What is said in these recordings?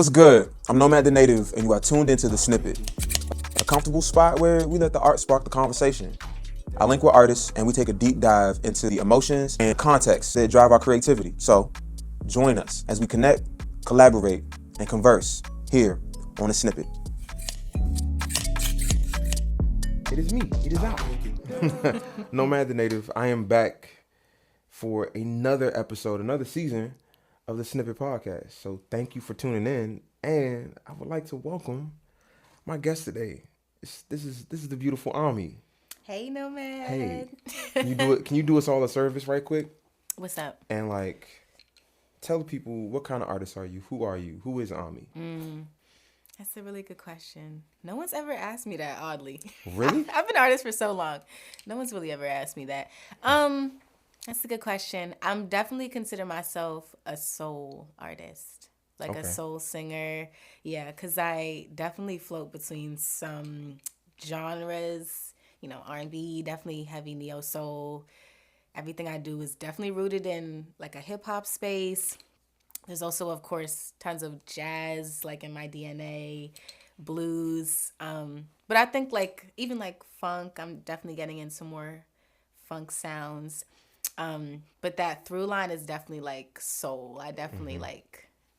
What's good? I'm Nomad the Native, and you are tuned into The Snippet, a comfortable spot where we let the art spark the conversation. I link with artists, and we take a deep dive into the emotions and context that drive our creativity. So, join us as we connect, collaborate, and converse here on The Snippet. It is me. It is I. Nomad the Native. I am back for another episode, another season of the Snippet Podcast. So thank you for tuning in, and I would like to welcome my guest today. This is the beautiful Ami. Hey, Nomad. Hey, can you do us all a service right quick? What's up? And tell the people, what kind of artist are you? Who are you? Who is Ami? That's a really good question. No one's ever asked me that, oddly. Really? I've been an artist for so long. No one's really ever asked me that. That's a good question. I'm definitely consider myself a soul artist, a soul singer. Yeah, because I definitely float between some genres, R&B, definitely heavy neo soul. Everything I do is definitely rooted in a hip hop space. There's also, of course, tons of jazz, in my DNA, blues. But I think even funk, I'm definitely getting into more funk sounds. But that through line is definitely soul. I definitely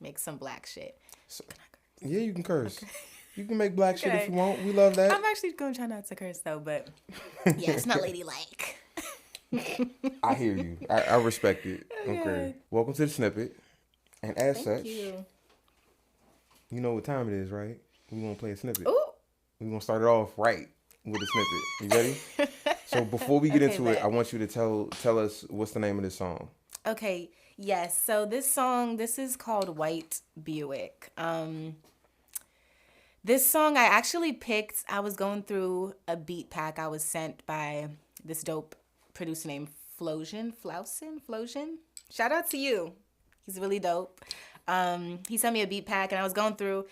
make some black shit. So, yeah, you can curse. Okay. You can make black shit if you want. We love that. I'm actually going to try not to curse though, but yeah, it's not ladylike. I hear you. I respect it. Okay. Welcome to the Snippet. And as such, you know what time it is, right? We're going to play a snippet. Ooh. We're going to start it off right with a snippet. You ready? So before we get into it, I want you to tell us what's the name of this song. Okay, yes. So this is called White Buick. This song I actually picked, I was going through a beat pack I was sent by this dope producer named Flosion. Shout out to you. He's really dope. He sent me a beat pack and I was going through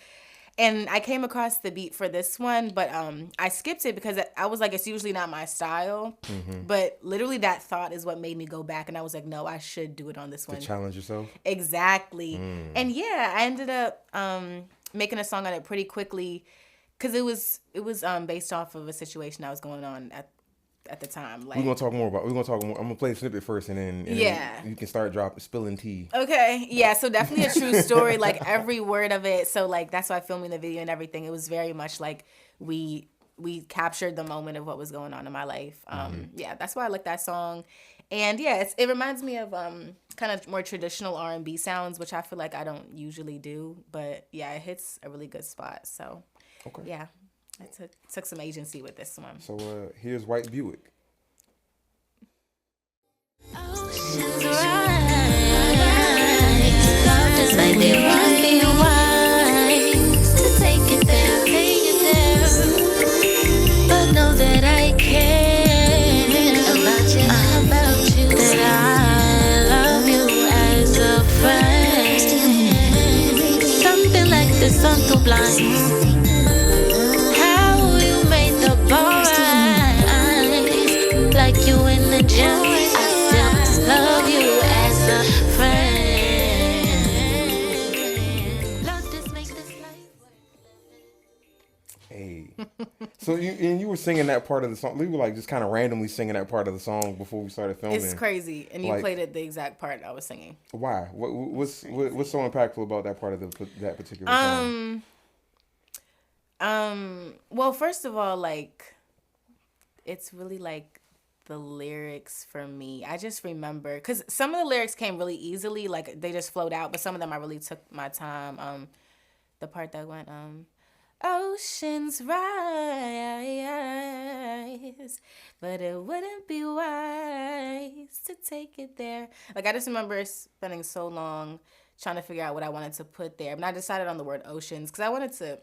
and I came across the beat for this one, but I skipped it because I was it's usually not my style. Mm-hmm. But literally that thought is what made me go back and I was like, no, I should do it on this one. To challenge yourself? Exactly. And yeah, I ended up making a song on it pretty quickly because it was based off of a situation that was going on at the time. We're gonna talk more. I'm gonna play the snippet first, and then you can start spilling tea. Okay, yeah. So definitely a true story, every word of it. So that's why filming the video and everything, it was very much we captured the moment of what was going on in my life. Yeah, that's why I like that song. And yeah, it reminds me of kind of more traditional R&B sounds, which I feel like I don't usually do. But yeah, it hits a really good spot. So yeah. I took some agency with this one. So here's White Buick. Oceans rise, love just like they won't be wise to take it there, but know that I care about you, that I love you as a friend. Something like the sun to blind. Like you in the gym, I still love you as a friend. Love this make this life. Hey, so you were singing that part of the song. We were just kind of randomly singing that part of the song before we started filming. It's crazy, and you played it the exact part I was singing. Why? What's so impactful about that part of that particular song? Well, first of all, it's really the lyrics for me. I just remember because some of the lyrics came really easily, they just flowed out, but some of them I really took my time. The part that went oceans rise, but it wouldn't be wise to take it there. I just remember spending so long trying to figure out what I wanted to put there, and I decided on the word oceans because I wanted to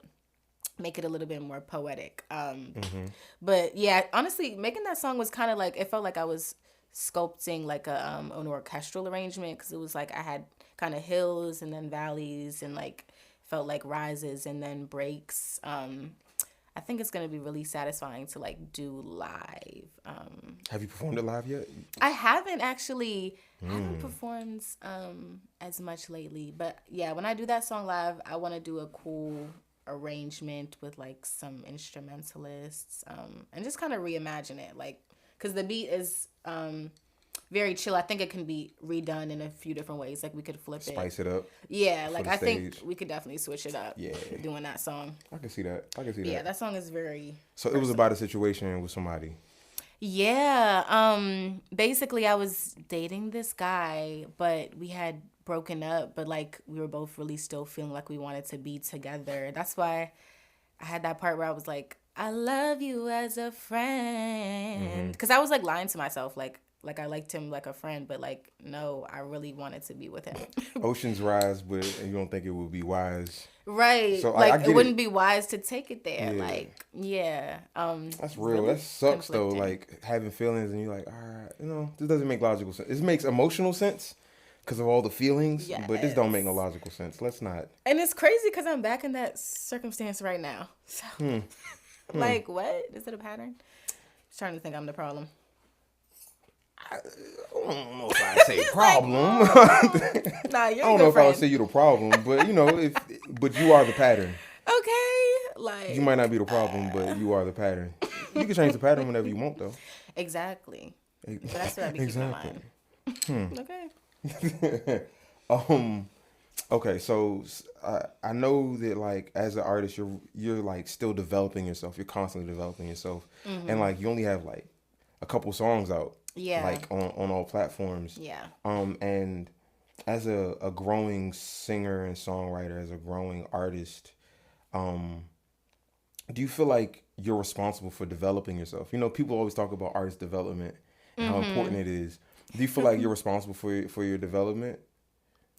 make it a little bit more poetic. But yeah, honestly, making that song was kind of it felt like I was sculpting an orchestral arrangement because it was I had kind of hills and then valleys and felt like rises and then breaks. I I think it's gonna be really satisfying to like do live. Have you performed it live yet? I haven't actually. I haven't performed as much lately, but yeah, when I do that song live, I want to do a cool arrangement with like some instrumentalists, and just kind of reimagine it, like, because the beat is very chill. I think it can be redone in a few different ways. Like we could flip it, Spice it up. Yeah, like the I think stage. we could definitely switch it up. Yeah. Doing that song. I can see that. Yeah, that song is very. So it was about a situation with somebody. Yeah. Basically, I was dating this guy, but we had broken up. But like, we were both really still feeling like we wanted to be together. That's why I had that part where I was like, "I love you as a friend," because I was like lying to myself, like I liked him like a friend, but like no, I really wanted to be with him. Oceans rise, but you don't think it would be wise. Right. So like I get it wouldn't be wise to take it there. Yeah. Like, yeah. That's real. Really That sucks though. conflicting. Like having feelings and you're like, all right, this doesn't make logical sense. It makes emotional sense because of all the feelings, but this don't make no logical sense. Let's not. And it's crazy because I'm back in that circumstance right now. So, like, what? Is it a pattern? I'm trying to think I'm the problem. I don't know if I say problem. Nah, you're I a don't know good if I would friend. say you're the problem, but but you are the pattern. Okay, like You might not be the problem, but you are the pattern. You can change the pattern whenever you want, though. exactly. But that's what I be keeping in mind. Okay. Okay, so I know that like as an artist, you're like still developing yourself. You're constantly developing yourself, and like you only have like a couple songs out. Yeah. Like on all platforms. Yeah. And as a growing singer and songwriter, as a growing artist, do you feel like you're responsible for developing yourself? People always talk about artist development and how important it is. Do you feel like you're responsible for your development?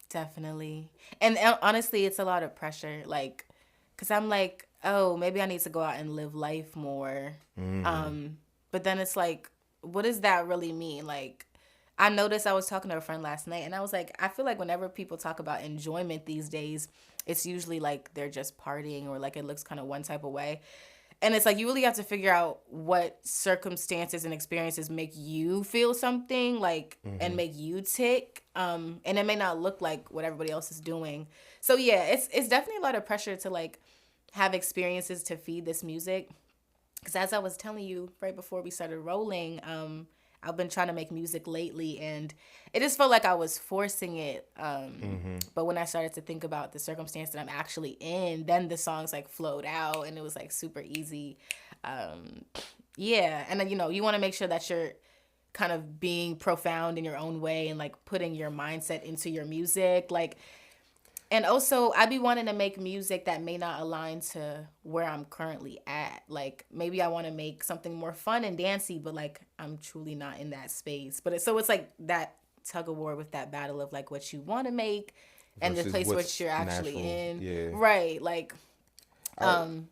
Definitely. And honestly, it's a lot of pressure. Like, because I'm like, oh, maybe I need to go out and live life more. But then it's like, what does that really mean? Like, I noticed I was talking to a friend last night, and I was like, I feel like whenever people talk about enjoyment these days, it's usually like they're just partying or like it looks kind of one type of way. And it's like you really have to figure out what circumstances and experiences make you feel something, like, and make you tick. And it may not look like what everybody else is doing. So yeah, it's definitely a lot of pressure to like have experiences to feed this music. Because as I was telling you right before we started rolling, I've been trying to make music lately, and it just felt like I was forcing it. But when I started to think about the circumstance that I'm actually in, then the songs like flowed out, and it was like super easy. Yeah, and then, you want to make sure that you're kind of being profound in your own way and like putting your mindset into your music, like. And also, I be wanting to make music that may not align to where I'm currently at. Like, maybe I want to make something more fun and dancey, but, like, I'm truly not in that space. But it's like that tug of war with that battle of, like, what you want to make and the Versus place what's which you're actually natural. in. Yeah. Right. Like,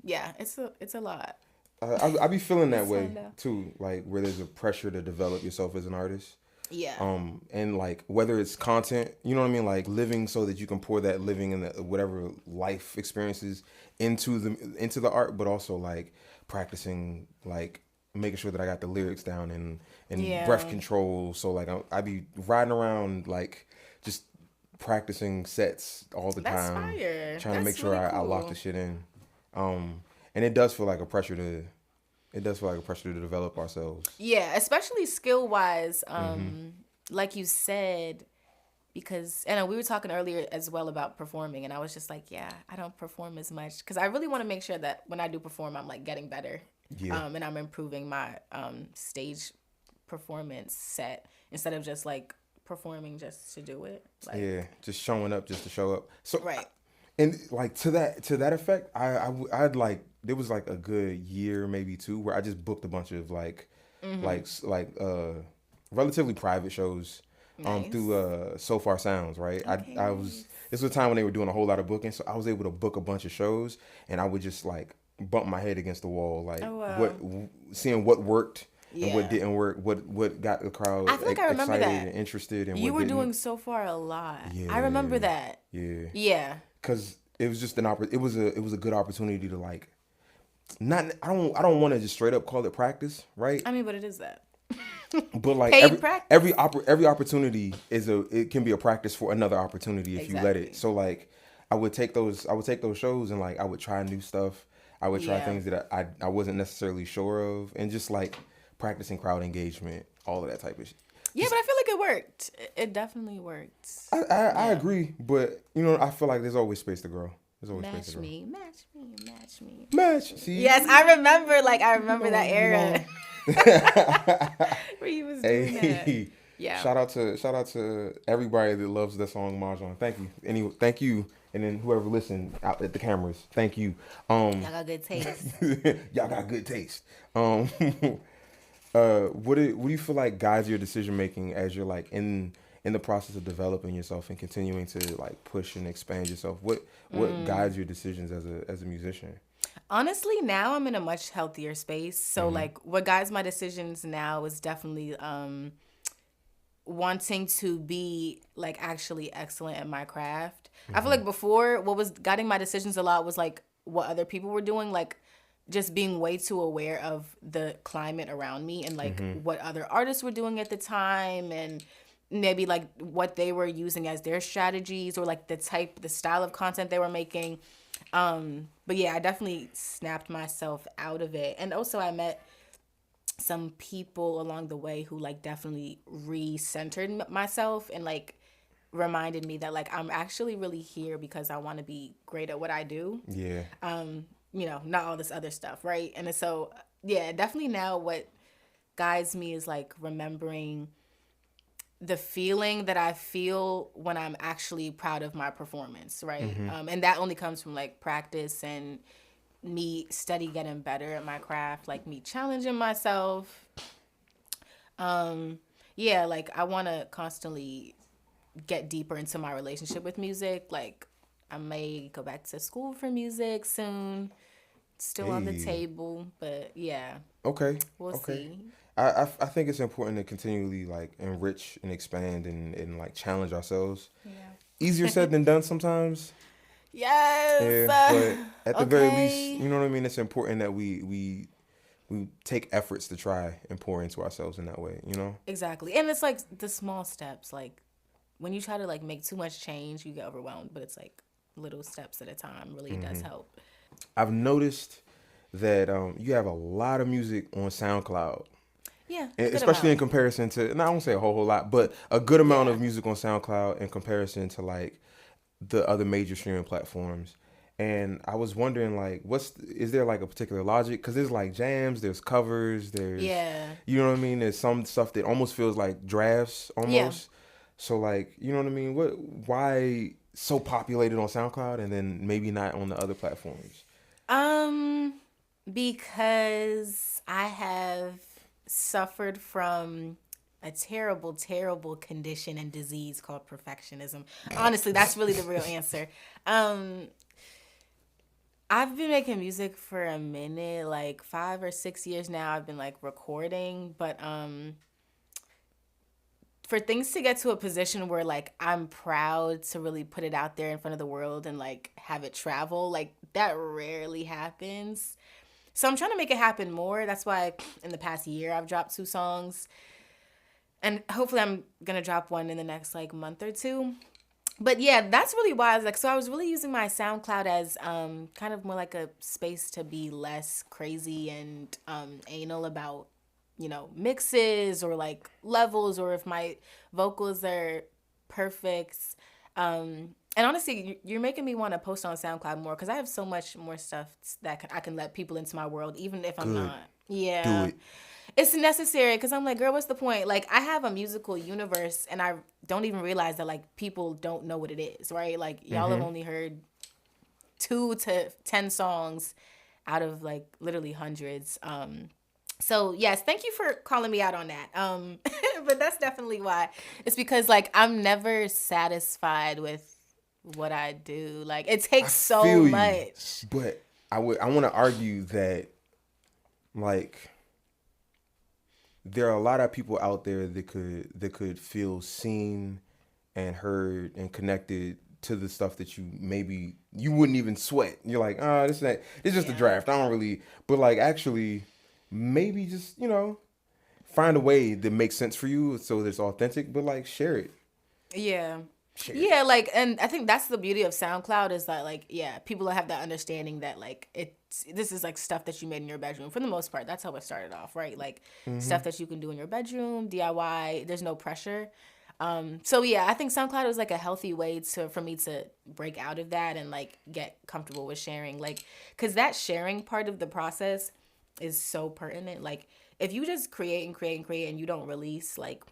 yeah, it's a lot. I be feeling that way, kinda. too, like, where there's a pressure to develop yourself as an artist. Yeah. And like whether it's content, you know what I mean, like living so that you can pour that living and whatever life experiences into the art, but also like practicing, like making sure that I got the lyrics down and breath control. So like I be riding around like just practicing sets all the That's time, fire. trying to make That's sure really I lock cool. the shit in. And it does feel like a pressure to. It does feel like a pressure to develop ourselves. Yeah, especially skill-wise, like you said, because, and we were talking earlier as well about performing, and I was just like, yeah, I don't perform as much, because I really want to make sure that when I do perform, I'm, like, getting better, and I'm improving my stage performance set, instead of just, like, performing just to do it. Like, Yeah, just showing up just to show up. So right. And like to that effect, I'd like there was like a good year, maybe two, where I just booked a bunch of like relatively private shows Nice. through So Far Sounds, right? Okay, I was this was a time when they were doing a whole lot of booking, so I was able to book a bunch of shows, and I would just like bump my head against the wall, like Oh, wow. seeing what worked and what Yeah. didn't work, what got the crowd I feel like I remember excited that. and interested, and You what were didn't. doing So Far a lot. Yeah. I remember that. Yeah. Yeah. Because it was just it was a good opportunity to like I don't want to just straight up call it practice, right? I mean, but it is that. But like Paid practice. every opportunity it can be a practice for another opportunity if you let it. So like I would take those shows and like I would try new stuff. I would try things that I wasn't necessarily sure of, and just like practicing crowd engagement, all of that type of shit. Yeah, but I feel like it worked. It definitely worked. I agree, but you know, I feel like there's always space to grow. There's always space to grow. Match me. Match. See? Yes, I remember that era. Where he was doing that. Yeah. Shout out to everybody that loves the song Mahjong. Thank you. Anyway, thank you. And then whoever listened out at the cameras, thank you. Y'all got good taste. Y'all got good taste. What do you feel like guides your decision making as you're like in the process of developing yourself and continuing to like push and expand yourself? What guides your decisions as a musician? Honestly, now I'm in a much healthier space. So like what guides my decisions now is definitely wanting to be like actually excellent at my craft. I feel like before what was guiding my decisions a lot was like what other people were doing, like just being way too aware of the climate around me and like what other artists were doing at the time, and maybe like what they were using as their strategies or like the style of content they were making. But yeah, I definitely snapped myself out of it. And also I met some people along the way who like definitely re-centered myself and like reminded me that like I'm actually really here because I want to be great at what I do. Yeah. You know, not all this other stuff, right? And so yeah, definitely now what guides me is like remembering the feeling that I feel when I'm actually proud of my performance, right? And that only comes from like practice and me steady getting better at my craft, like me challenging myself. Yeah, like I want to constantly get deeper into my relationship with music. Like I may go back to school for music soon. Still on the table, but yeah. Okay. We'll see. I think it's important to continually like enrich and expand and like challenge ourselves. Yeah. Easier said than done sometimes. Yes. Yeah, but at the very least, you know what I mean? It's important that we take efforts to try and pour into ourselves in that way, you know? Exactly. And it's like the small steps. Like when you try to like make too much change, you get overwhelmed, but it's like little steps at a time really does help. I've noticed that you have a lot of music on SoundCloud. Yeah, especially in comparison to, and I won't say a whole lot, but a good amount of music on SoundCloud in comparison to like the other major streaming platforms. And I was wondering, like, is there like a particular logic? Because there's like jams, there's covers, there's, you know what I mean? There's some stuff that almost feels like drafts almost. Yeah. So like, you know what I mean? Why so populated on SoundCloud and then maybe not on the other platforms? Because I have suffered from a terrible, terrible condition and disease called perfectionism. Honestly, that's really the real answer. I've been making music for a minute, like 5 or 6 years now. I've been like recording, but for things to get to a position where like I'm proud to really put it out there in front of the world and like have it travel, like that rarely happens. So I'm trying to make it happen more. That's why in the past year I've dropped 2 songs. And hopefully I'm going to drop one in the next like month or 2. But yeah, that's really why I was like, so I was really using my SoundCloud as kind of more like a space to be less crazy and anal about, you know, mixes or like levels or if my vocals are perfect. And honestly, you're making me want to post on SoundCloud more because I have so much more stuff that I can let people into my world, even if I'm not. Yeah. Do it. It's necessary because I'm like, girl, what's the point? Like, I have a musical universe and I don't even realize that, like, people don't know what it is, right? Like, y'all have only heard 2 to 10 songs out of, like, literally hundreds. So, yes, thank you for calling me out on that. But that's definitely why. It's because, like, I'm never satisfied with what I do. Like, it takes so much. But I want to argue that, like, there are a lot of people out there that could feel seen and heard and connected to the stuff that you maybe you wouldn't even sweat. You're like, this it's just a draft. I don't really, but like actually maybe just, find a way that makes sense for you so that it's authentic, but like share it. Yeah. Yeah, like, and I think that's the beauty of SoundCloud is that, like, people have that understanding that, like, this is, like, stuff that you made in your bedroom. For the most part, that's how it started off, right? Like, stuff that you can do in your bedroom, DIY, there's no pressure. So, yeah, I think SoundCloud was, like, a healthy way for me to break out of that and, like, get comfortable with sharing. Like, because that sharing part of the process is so pertinent. Like, if you just create and create and create and you don't release, like,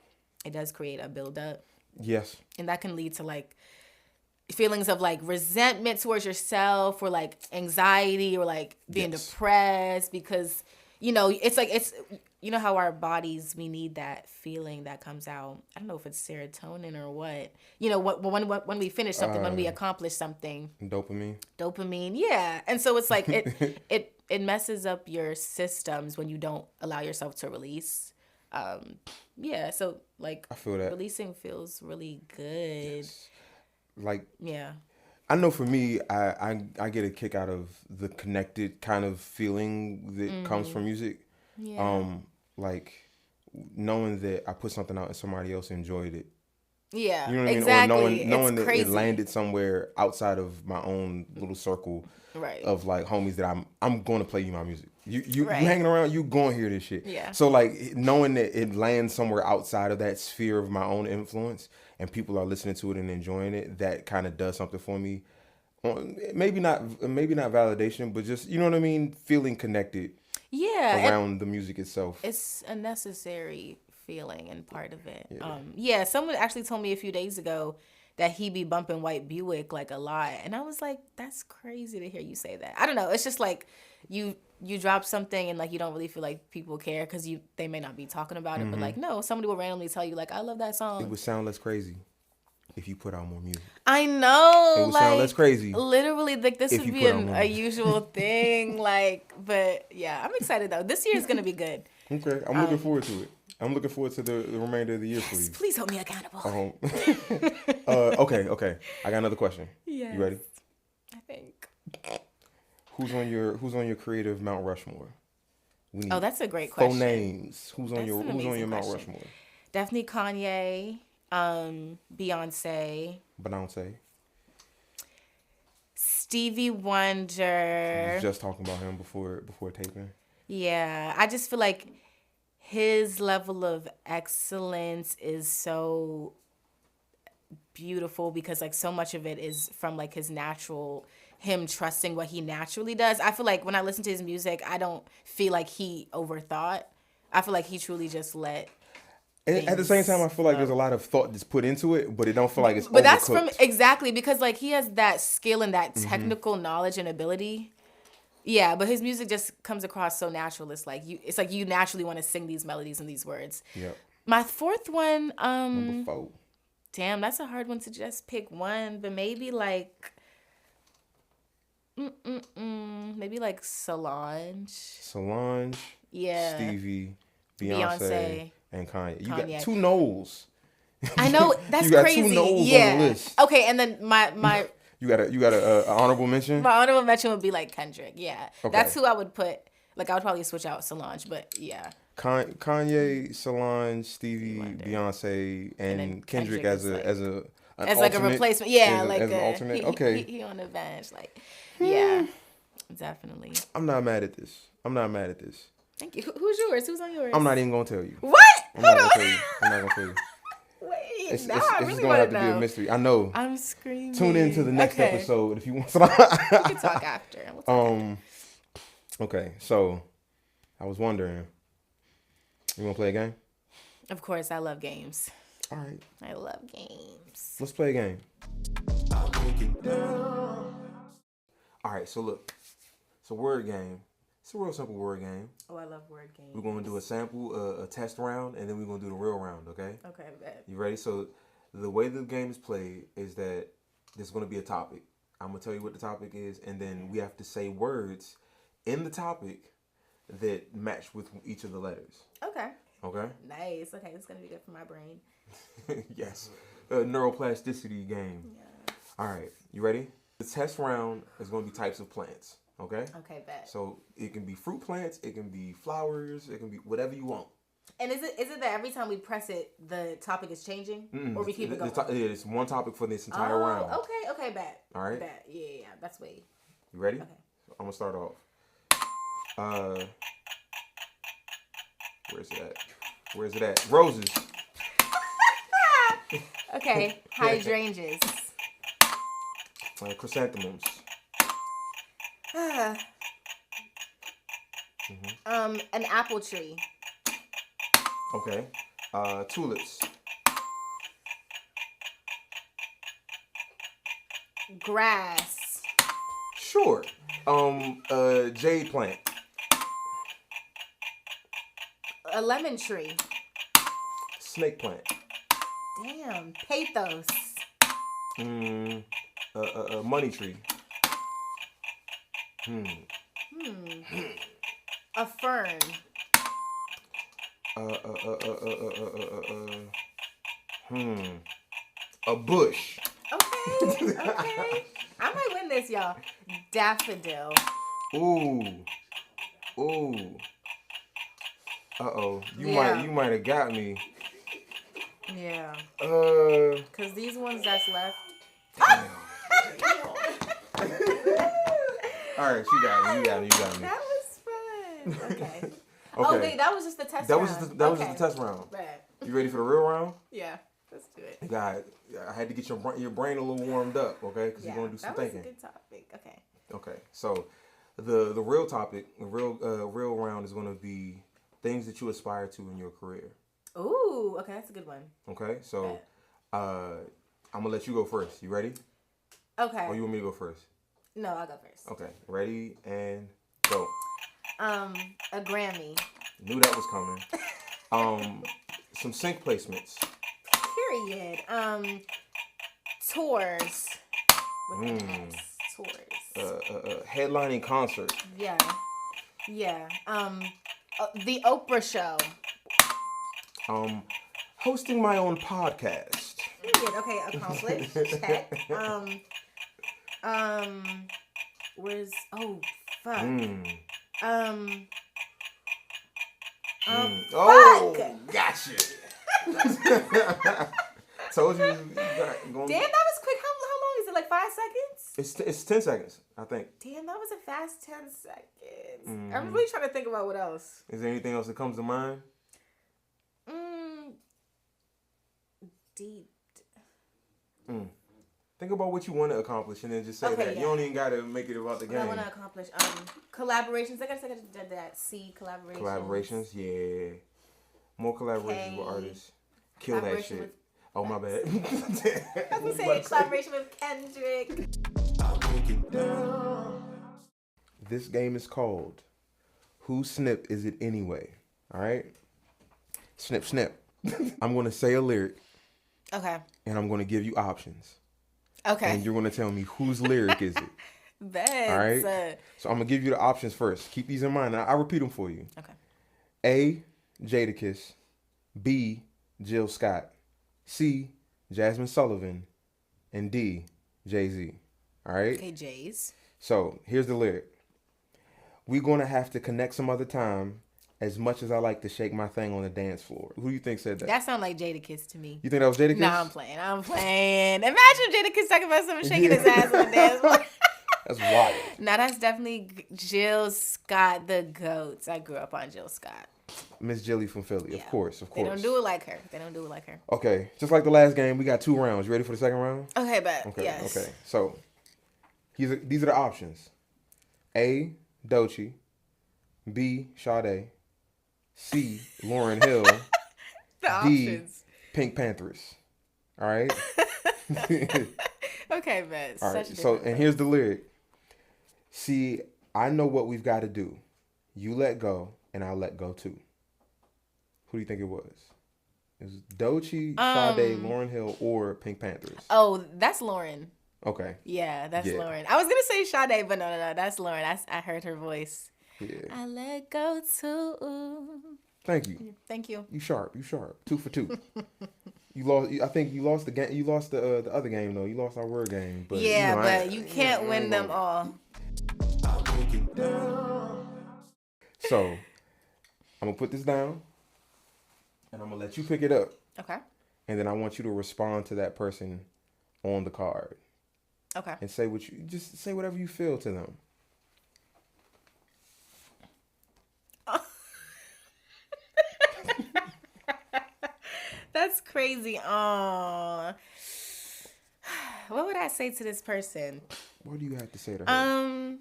it does create a buildup. Yes. And that can lead to like feelings of like resentment towards yourself or like anxiety or like being depressed because, it's how our bodies, we need that feeling that comes out. I don't know if it's serotonin or what. When we finish something, when we accomplish something. Dopamine. Yeah. And so it's like it messes up your systems when you don't allow yourself to release. So like I feel that releasing feels really good. Yes. Like, I know for me, I get a kick out of the connected kind of feeling that comes from music. Like knowing that I put something out and somebody else enjoyed it. Yeah, you know what exactly. I mean? Or knowing that crazy. It landed somewhere outside of my own little circle of like homies that I'm going to play you my music. You hanging around, you going to hear this shit. Yeah. So like knowing that it lands somewhere outside of that sphere of my own influence and people are listening to it and enjoying it, that kind of does something for me. Maybe not validation, but just, you know what I mean? Feeling connected. Yeah. Around the music itself. It's a necessary feeling and part of it. Someone actually told me a few days ago that he be bumping White Buick like a lot. And I was like, that's crazy to hear you say that. I don't know. It's just like you drop something and like you don't really feel like people care because they may not be talking about it. But like, no, somebody will randomly tell you like, I love that song. It would sound less crazy if you put out more music. I know. It would sound less crazy. Literally, like this would be a usual thing. Like, but yeah, I'm excited though. This year is going to be good. Okay. I'm looking forward to it. I'm looking forward to the remainder of the year for you. Please hold me accountable. Okay. I got another question. Yes. You ready? I think. Who's on your creative Mount Rushmore? That's a great question. 4 names. Who's on your Mount Rushmore? Definitely Kanye, Beyonce, Stevie Wonder. I was just talking about him before taping. Yeah, I just feel like his level of excellence is so beautiful because like so much of it is from like him trusting what he naturally does. I feel like when I listen to his music, I don't feel like he overthought. I feel like he truly just let. And at the same time, I feel like there's a lot of thought that's put into it, but it don't feel like it's. But that's exactly because like he has that skill and that technical knowledge and ability. Yeah, but his music just comes across so natural. It's like you naturally want to sing these melodies and these words. Yep. My fourth one, Number 4. Damn, that's a hard one to just pick one, but maybe like maybe like Solange. Yeah. Stevie, Beyonce. And Kanye. You got 2 Knowles. I know, that's you got crazy. 2 Knowles on the list. Okay, and then my You got a honorable mention? My honorable mention would be like Kendrick. Yeah. Okay. That's who I would put. Like I would probably switch out Solange, but yeah. Kanye, Solange, Stevie, Beyonce, and Kendrick as a replacement. Yeah, as an alternate. Okay. He on the bench. Like, yeah, definitely. I'm not mad at this. Thank you. Who's yours? Who's on yours? I'm not even gonna tell you. What? I'm not gonna tell you. Wait, it's I just really gonna have know. to be a mystery. I know. I'm screaming. Tune in to the next episode if you want. We can talk after. We'll talk after. Okay, so I was wondering, you want to play a game? Of course, I love games. All right. I love games. Let's play a game. I'll take it down. All right, so look. It's a word game. It's a real simple word game. Oh, I love word games. We're going to do a sample, a test round, and then we're going to do the real round, okay? Okay, bet. You ready? So the way the game is played is that there's going to be a topic. I'm going to tell you what the topic is, and then we have to say words in the topic that match with each of the letters. Okay. Okay? Nice. Okay, it's going to be good for my brain. Yes. A neuroplasticity game. All right, you ready? The test round is going to be types of plants. Okay. Okay, bet. So it can be fruit plants, it can be flowers, it can be whatever you want. And is it that every time we press it, the topic is changing, or we keep it going? It's one topic for this entire round. Okay, bet. All right. Bet. Yeah, that's way. You ready? Okay. So I'm gonna start off. Where's it at? Roses. Okay, hydrangeas. Chrysanthemums. An apple tree. Okay. Tulips. Grass. Sure. Jade plant. A lemon tree. Snake plant. Damn. Pathos. A money tree. A fern. A bush. Okay. I might win this, y'all. Daffodil. Ooh. Uh-oh. You might have got me. Yeah. 'Cause these ones that's left. All right, you got me. That was fun. Okay. Okay. Oh wait, that was just the test round. That was just the test round. Right. You ready for the real round? Yeah. Let's do it. God, I had to get your brain a little warmed up, okay? Because you're gonna do some thinking. That was a good topic. Okay. Okay. So, the real topic, the real round is gonna be things that you aspire to in your career. Ooh. Okay, that's a good one. Okay. So, I'm gonna let you go first. You ready? Okay. Or you want me to go first? No, I'll go first. Okay. Ready and go. A Grammy. Knew that was coming. Some sync placements. Period. Tours. With an S. Tours. Headlining concert. Yeah. The Oprah Show. Hosting my own podcast. Period. Okay, accomplished. Check. Where's fuck. Oh, Fuck. gotcha. Told you. Damn, that was quick. How long is it? Like 5 seconds? It's 10 seconds, I think. Damn, that was a fast 10 seconds. I'm really trying to think about what else. Is there anything else that comes to mind? Deep. Think about what you want to accomplish and then just say that. Yeah. You don't even got to make it about the What game. I want to accomplish. Collaborations. I guess I did that. C, collaborations. Collaborations, yeah. More collaborations with artists. Kill that shit. with- Oh, my bad. I was going to say collaboration with Kendrick. This game is called Whose Snip Is It Anyway? All right? Snip, snip. I'm going to say a lyric. Okay. And I'm going to give you options. Okay. And you're going to tell me whose lyric is it. Bet. All right? So I'm going to give you the options first. Keep these in mind. I'll repeat them for you. Okay. A, Jadakiss. B, Jill Scott. C, Jasmine Sullivan. And D, Jay-Z. All right? Okay, Jays. So here's the lyric. We're going to have to connect some other time. As much as I like to shake my thing on the dance floor. Who do you think said that? That sounds like Jadakiss to me. You think that was Jadakiss? Nah, I'm playing. Imagine Jadakiss talking about someone shaking his ass on the dance floor. That's wild. Nah, that's definitely Jill Scott, the GOAT. I grew up on Jill Scott. Miss Jilly from Philly, Yeah. of course. They don't do it like her. Okay, just like the last game, we got 2 rounds. You ready for the second round? Okay, bet. Okay, Yes. okay. So, these are the options. A, Doechii. B, Sade. C, Lauryn Hill. The D, options. Pink Panthers. All right? Okay, bet. All right, so, and here's the lyric. See, I know what we've got to do. You let go, and I'll let go too. Who do you think it was? It was Doechii, Sade, Lauryn Hill, or Pink Panthers? Oh, that's Lauren. Okay. Yeah, that's Lauren. I was going to say Sade, but no. That's Lauren. I heard her voice. Yeah. I let go too. Thank you. Thank you. You sharp. 2 for 2. You lost. I think you lost the game. You lost the other game though. You lost our word game. But, yeah, you know, but you can't win them all. So, I'm gonna put this down, and I'm gonna let you pick it up, Okay. and then I want you to respond to that person on the card, Okay. and say just say whatever you feel to them. That's crazy. What would I say to this person? What do you have to say to her?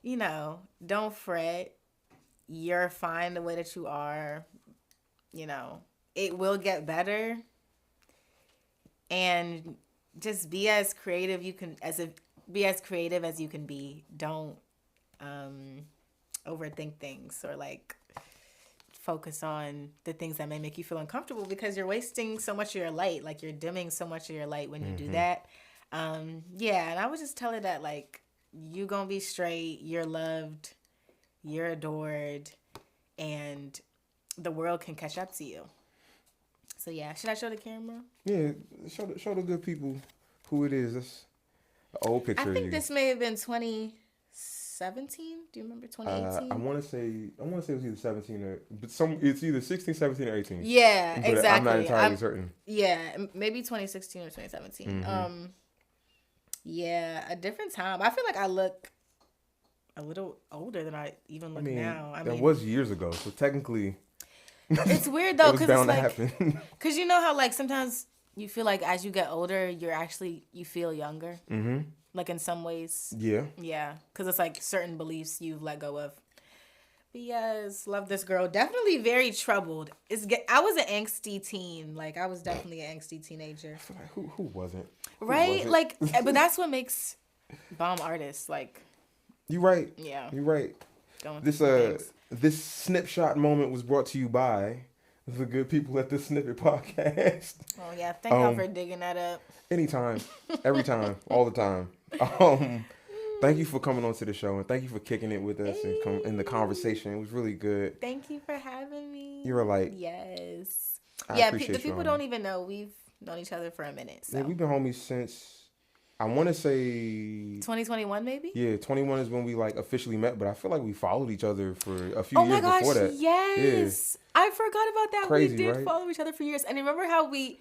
You know, don't fret. You're fine the way that you are. You know, it will get better. And just be as creative you can as you can be. Don't overthink things or like focus on the things that may make you feel uncomfortable because you're wasting so much of your light. Like you're dimming so much of your light when you do that. Yeah, and I would just tell her that like you gonna be straight, you're loved, you're adored, and the world can catch up to you. So yeah, should I show the camera? Yeah, show the good people who it is. That's an old picture. I think of you. this may have been 2017. Do you remember 2018? I want to say it was either 17 or it's either 16, 17 or 18. Yeah, But exactly. I'm not entirely certain. Yeah, maybe 2016 or 2017. Yeah, a different time. I feel like I look a little older than I even look now. I that mean, was years ago, so technically it's weird though it was because it's bound to like happen. because you know how like sometimes you feel like as you get older, you feel younger. Mm-hmm. Like in some ways. Yeah. Yeah, because it's like certain beliefs you've let go of. But yes, love this girl. Definitely very troubled. I was an angsty teen. Like I was definitely an angsty teenager. Who wasn't? Right? Like, but that's what makes bomb artists. Like, You right. Yeah. You right. going This through things. this snapshot moment was brought to you by the good people at the Snippet Podcast. Oh yeah, thank y'all for digging that up. Anytime, every time, all the time. Thank you for coming on to the show and thank you for kicking it with us and in the conversation. It was really good. Thank you for having me. You're a light. Yes. I Yeah, appreciate the you, people homie. don't even know we've known each other for a minute. So Yeah, we've been homies since I want to say 2021 maybe. yeah, 21 is when we like officially met, but I feel like we followed each other for a few Oh my years gosh, before that. yes. I forgot about that. Crazy, we did right? follow each other for years. And remember how we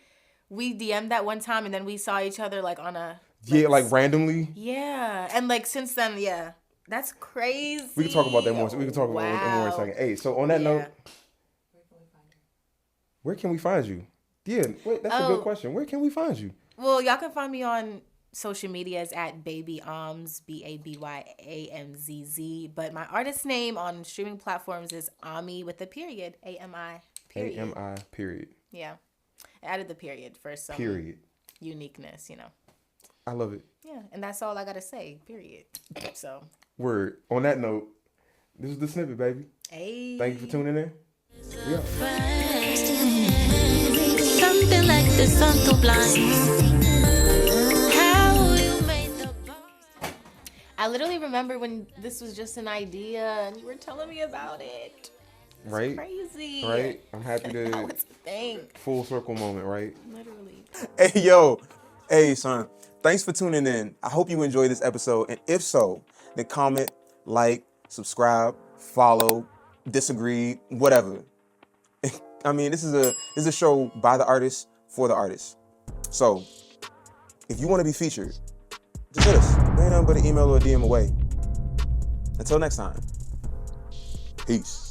DM'd that one time and then we saw each other like on a Like randomly. yeah. And like since then, yeah. That's crazy. We can talk about that more. We can talk about it more in a second. Hey, so on that note, where can we find you? Yeah, wait, that's a good question. Where can we find you? Well, y'all can find me on social medias at BabyAmz, BabyAmZZ. But my artist name on streaming platforms is Ami with a period, AMI period. AMI period. Yeah, I added the period for some uniqueness, you know. I love it. Yeah, and that's all I gotta say. Period. So. Word. On that note, this is the Snippet, baby. Hey. Thank you for tuning in. Yeah. Something like the sun to blind. How you made the bombs. I literally remember when this was just an idea and you were telling me about it. It's Right? crazy. Right? I'm happy Now to it's a thing. full circle moment, right? Literally. Hey, yo. Hey, son. Thanks for tuning in. I hope you enjoyed this episode. And if so, then comment, like, subscribe, follow, disagree, whatever. I mean, this is a show by the artist for the artist. So, if you want to be featured, just hit us. There ain't nothing but an email or a DM away. Until next time. Peace.